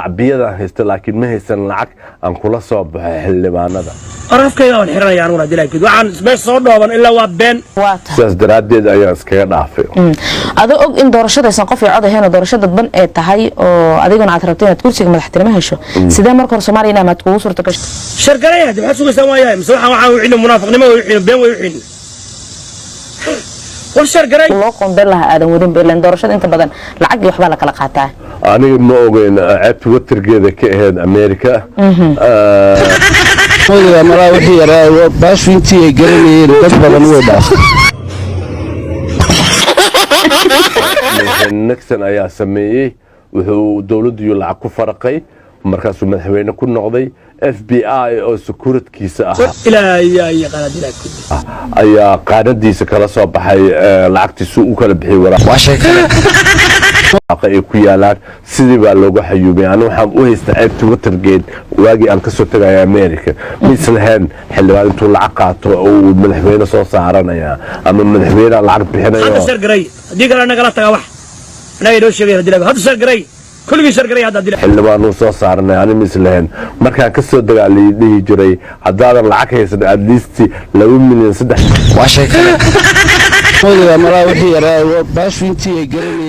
شعبية هيست لكن ما هيستن العك أن كل صوب حلبانada arafkayga waan xiranayaan una dilaakid waxaan isma soo dhooban ilaa waa been sidaas daraadeed ayaa iskaga dhaafay adoo og in doorashadaysan qof cod ahayn doorasho dadban ee tahay oo adiguna aad rabtay inaad kursiga madaxtinimo hesho sidee marka hore Soomaaliya inaad kugu suurto gasho shargalaya waxaad sugaysaa waayahay mise waxaan wixii munaafiqnimo wixii been wixii والشرقري loo qoonbeen lahaa aadan wadin beelan doorashada inta badan lacag iyo waxba la kala qaataa aniga ma ogeyn ceebta watargeeda ka ahayd America hooyada mara wixii yaraa baashwintii ay garanayeen dad badan way dhaafay Nixon ayaa sameeyay wuxuu dawladdu lacag ku farqay markaasuu madaxweyne ku noqday FBI oo securitykiisa ayaa qaanadiisa kala soo baxay lacagtiisu u kala bixiyay waraaq ay ku yaalaan sidii baa loogu xayuubay aniga waxaan u haystaa ceebta Watergate waagi aan ka soo tagay America mislahan xilligan intuu lacag qaato oo madaxweyne soo saaranaya ama madaxweyne lacag bixinayo hada shargaray hadii kale naga la taga wax anaga inoo sheegay hada shargaray كل شرقري هذا دليل حلبان وصو صارنا يعني مثلهن markaan ka soo dagaalay dhigi jiray hadaan lacag haysan at least 2 milyan 3 waa shay kale hooyada mara wixii yaraa baashwintii ay garanayeen